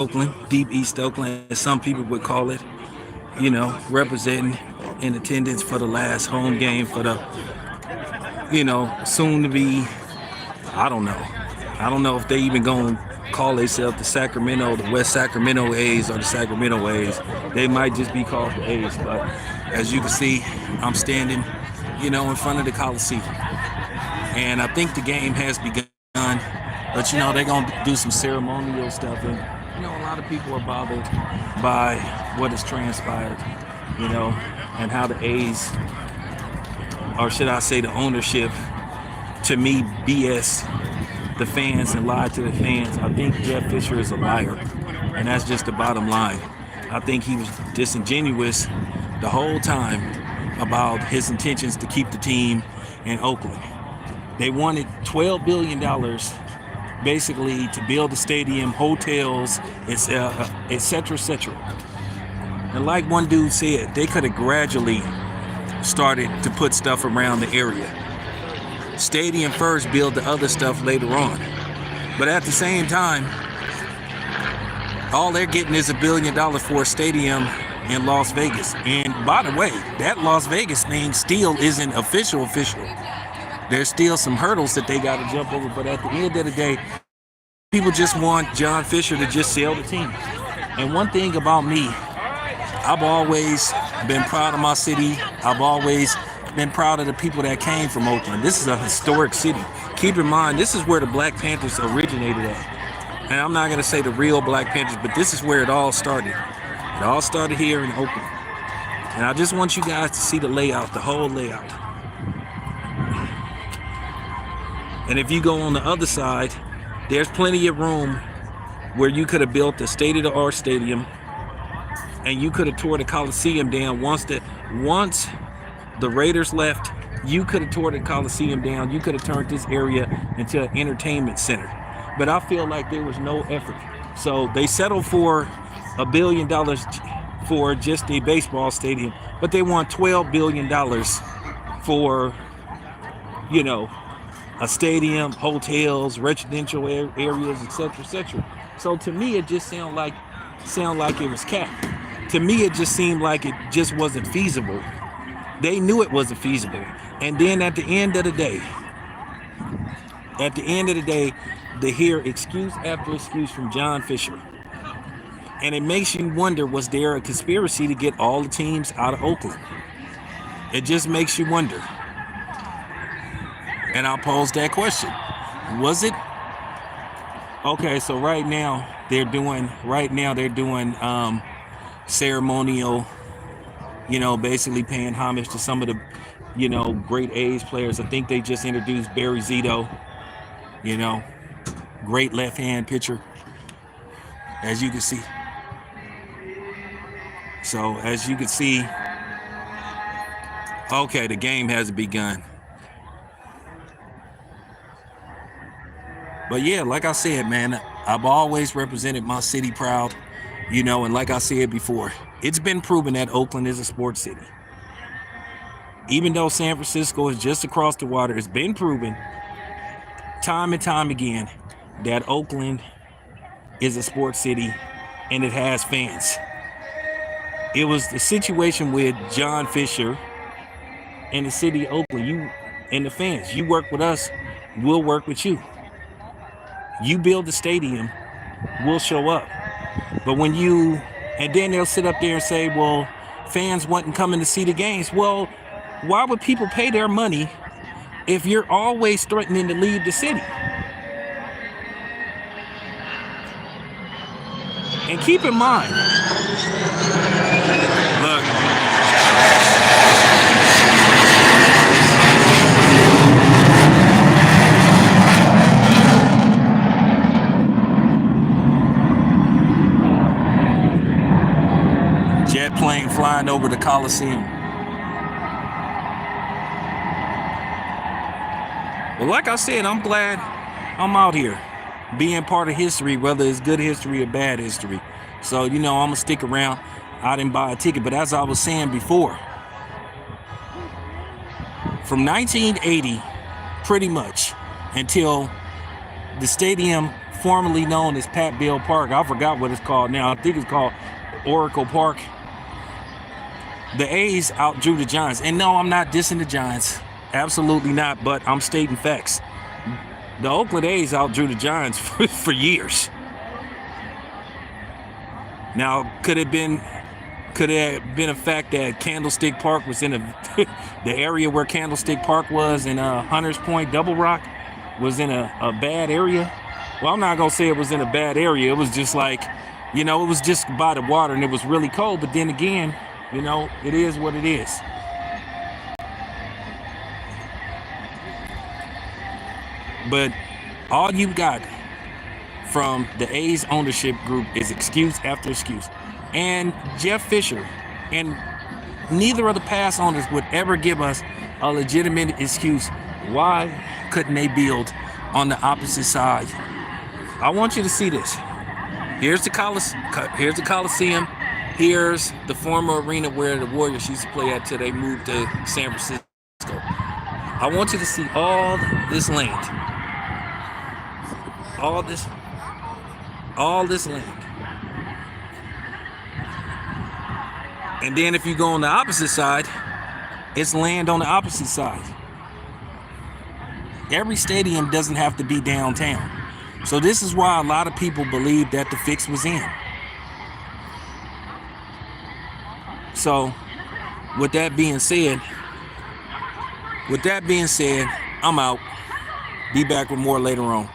Oakland, deep East Oakland, as some people would call it, representing in attendance for the last home game for the, soon to be, I don't know. I don't know if they even going to call themselves the West Sacramento A's or the Sacramento A's. They might just be called the A's, but as you can see, I'm standing, in front of the Coliseum. And I think the game has begun, but, they're going to do some ceremonial stuff. And, a lot of people are bothered by what has transpired, and how the A's, or should I say the ownership, to me, BS the fans and lied to the fans. I think Jeff Fisher is a liar, and that's just the bottom line. I think he was disingenuous the whole time about his intentions to keep the team in Oakland. They wanted $12 billion basically to build the stadium, hotels, et cetera, et cetera. And like one dude said, they could have gradually started to put stuff around the area. Stadium first, build the other stuff later on. But at the same time, all they're getting is $1 billion for a stadium in Las Vegas. And by the way, that Las Vegas thing still isn't official. There's still some hurdles that they got to jump over. But at the end of the day, people just want John Fisher to just sell the team. And one thing about me, I've always been proud of my city. I've always been proud of the people that came from Oakland. This is a historic city. Keep in mind, this is where the Black Panthers originated at. And I'm not going to say the real Black Panthers, but this is where it all started. It all started here in Oakland. And I just want you guys to see the layout, the whole layout. And if you go on the other side, there's plenty of room where you could have built a state-of-the-art stadium, and you could have tore the Coliseum down once the Raiders left. You could have tore the Coliseum down. You could have turned this area into an entertainment center. But I feel like there was no effort. So they settled for $1 billion for just a baseball stadium, but they want $12 billion for, a stadium, hotels, residential areas, etc., etc. So to me, it just sound like it was capped. To me, it just seemed like it just wasn't feasible. They knew it wasn't feasible. And then at the end of the day, they hear excuse after excuse from John Fisher. And it makes you wonder, was there a conspiracy to get all the teams out of Oakland? It just makes you wonder. And I'll pose that question. Was it? Okay, so right now they're doing ceremonial, basically paying homage to some of the, great A's players. I think they just introduced Barry Zito, great left-hand pitcher, as you can see. So as you can see, okay, the game hasn't begun. But yeah, like I said, man, I've always represented my city proud, and like I said before, it's been proven that Oakland is a sports city. Even though San Francisco is just across the water, it's been proven time and time again that Oakland is a sports city and it has fans. It was the situation with John Fisher and the city of Oakland. You and the fans, you work with us, we'll work with you. You build the stadium, we'll show up. But and then they'll sit up there and say, well, fans wasn't coming to see the games. Well, why would people pay their money if you're always threatening to leave the city? And keep in mind, look, jet plane flying over the Coliseum. Well, like I said, I'm glad I'm out here being part of history, whether it's good history or bad history. So, I'm going to stick around. I didn't buy a ticket, but as I was saying before, from 1980, pretty much, until the stadium formerly known as Pat Bell Park. I forgot what it's called now. I think it's called Oracle Park. The A's outdrew the Giants. And no, I'm not dissing the Giants. Absolutely not, but I'm stating facts. The Oakland A's outdrew the Giants for years. Now, could it have been a fact that Candlestick Park was in the area where Candlestick Park was in Hunters Point, Double Rock, was in a bad area? Well, I'm not gonna say it was in a bad area. It was just like, it was just by the water and it was really cold. But then again, it is what it is. But all you got from the A's ownership group is excuse after excuse. And Jeff Fisher and neither of the past owners would ever give us a legitimate excuse. Why couldn't they build on the opposite side? I want you to see this. Here's the Coliseum. Here's the former arena where the Warriors used to play at till they moved to San Francisco. I want you to see all this land. All this land. And then if you go on the opposite side, it's land on the opposite side. Every stadium doesn't have to be downtown. So this is why a lot of people believe that the fix was in. So with that being said, I'm out. Be back with more later on.